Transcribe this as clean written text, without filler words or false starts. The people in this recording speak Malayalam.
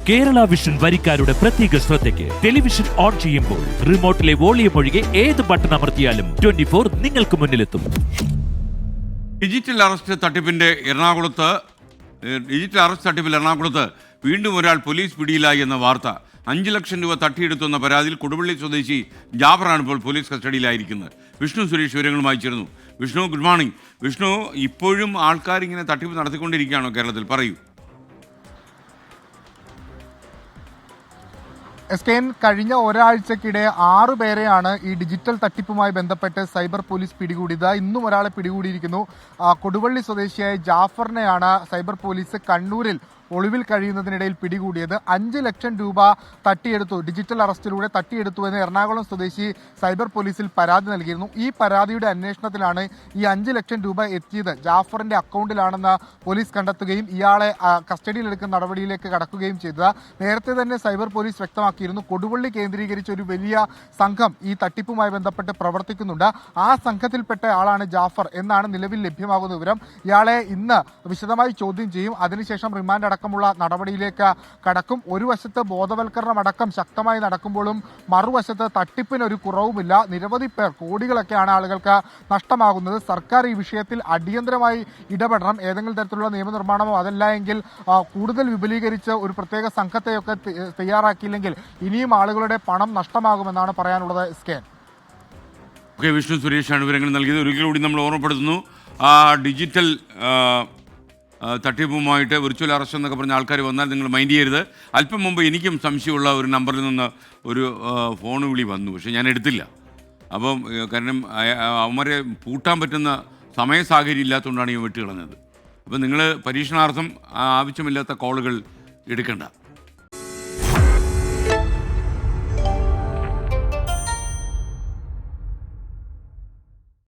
കേരള വിഷൻ വരിക്കാരുടെ പ്രത്യേക ശ്രദ്ധയ്ക്ക് ടെലിവിഷൻ ഓൺ ചെയ്യുമ്പോൾ റിമോട്ടിലെ വോളിയം ഒഴികെ ഏത് ബട്ടൺ അമർത്തിയാലും 24 നിങ്ങൾക്ക് മുന്നിലെത്തും. ഡിജിറ്റൽ അറസ്റ്റ് തട്ടിപ്പിൽ എറണാകുളത്ത് വീണ്ടും ഒരാൾ പോലീസ് പിടിയിലായി എന്ന വാർത്ത. 5 ലക്ഷം രൂപ തട്ടിയെടുത്തുന്ന പരാതിയിൽ കൊടുവള്ളി സ്വദേശി ജാഫറാണ് ഇപ്പോൾ പോലീസ് കസ്റ്റഡിയിലായിരിക്കുന്നത്. വിഷ്ണു സുരേഷ് വിവരങ്ങളുമായി ചേർന്നു. Vishnu, good morning. വിഷ്ണു, ഇപ്പോഴും ആൾക്കാർ ഇങ്ങനെ തട്ടിപ്പ് നടത്തിക്കൊണ്ടിരിക്കുകയാണോ കേരളത്തിൽ? പറയൂ. എസ്കെൻ, കഴിഞ്ഞ ഒരാഴ്ചക്കിടെ 6 പേരെയാണ് ഈ ഡിജിറ്റൽ തട്ടിപ്പുമായി ബന്ധപ്പെട്ട് സൈബർ പോലീസ് പിടികൂടിയത്. ഇന്നും ഒരാളെ പിടികൂടിയിരിക്കുന്നു. കൊടുവള്ളി സ്വദേശിയായ ജാഫറിനെയാണ് സൈബർ പോലീസ് കണ്ണൂരിൽ ഒളിവിൽ കഴിയുന്നതിനിടയിൽ പിടികൂടിയത്. 5 ലക്ഷം രൂപ തട്ടിയെടുത്തു, ഡിജിറ്റൽ അറസ്റ്റിലൂടെ തട്ടിയെടുത്തു എന്ന് എറണാകുളം സ്വദേശി സൈബർ പോലീസിൽ പരാതി നൽകിയിരുന്നു. ഈ പരാതിയുടെ അന്വേഷണത്തിലാണ് ഈ 5 ലക്ഷം രൂപ എത്തിയത് ജാഫറിന്റെ അക്കൗണ്ടിലാണെന്ന് പോലീസ് കണ്ടെത്തുകയും ഇയാളെ കസ്റ്റഡിയിലെടുക്കുന്ന നടപടിയിലേക്ക് കടക്കുകയും ചെയ്തത്. നേരത്തെ തന്നെ സൈബർ പോലീസ് വ്യക്തമാക്കിയിരുന്നു, കൊടുവള്ളി കേന്ദ്രീകരിച്ച് ഒരു വലിയ സംഘം ഈ തട്ടിപ്പുമായി ബന്ധപ്പെട്ട് പ്രവർത്തിക്കുന്നുണ്ട്. ആ സംഘത്തിൽപ്പെട്ട ആളാണ് ജാഫർ എന്നാണ് നിലവിൽ ലഭ്യമാകുന്ന വിവരം. ഇയാളെ ഇന്ന് വിശദമായി ചോദ്യം ചെയ്യും. അതിനുശേഷം റിമാൻഡ് അടക്കമുള്ള നടപടിയിലേക്ക് കടക്കും. ഒരു വശത്ത് ബോധവൽക്കരണം അടക്കം ശക്തമായി നടക്കുമ്പോഴും മറുവശത്ത് തട്ടിപ്പിനൊരു കുറവുമില്ല. നിരവധി പേർ, കോടികളൊക്കെയാണ് ആളുകൾക്ക് നഷ്ടമാകുന്നത്. സർക്കാർ ഈ വിഷയത്തിൽ അടിയന്തരമായി ഇടപെടണം. ഏതെങ്കിലും തരത്തിലുള്ള നിയമനിർമ്മാണമോ അതല്ല എങ്കിൽ കൂടുതൽ വിപുലീകരിച്ച് ഒരു പ്രത്യേക സംഘത്തെയൊക്കെ തയ്യാറാക്കിയില്ലെങ്കിൽ ഇനിയും ആളുകളുടെ പണം നഷ്ടമാകുമെന്നാണ് പറയാനുള്ളത്. സ്കാൻ വിഷ്ണു സുരേഷാണ് വിവരങ്ങൾ നൽകിയത്. ഒരിക്കൽ കൂടി നമ്മൾ ഓർമ്മപ്പെടുത്തുന്നു, ഡിജിറ്റൽ തട്ടിപ്പുമായിട്ട് വിർച്വൽ അറസ്റ്റ് എന്നൊക്കെ പറഞ്ഞ ആൾക്കാർ വന്നാൽ നിങ്ങൾ മൈൻഡ് ചെയ്യരുത്. അല്പം മുമ്പ് എനിക്കും സംശയമുള്ള ഒരു നമ്പറിൽ നിന്ന് ഒരു ഫോൺ വിളി വന്നു, പക്ഷേ ഞാൻ എടുത്തില്ല. അപ്പം കാരണം അവന്മാരെ പൂട്ടാൻ പറ്റുന്ന സമയ സാഹചര്യം ഇല്ലാത്തതുകൊണ്ടാണ് ഈ വിട്ടുകളഞ്ഞത്. അപ്പം നിങ്ങൾ പരീക്ഷണാർത്ഥം ആവശ്യമില്ലാത്ത കോളുകൾ എടുക്കണ്ട.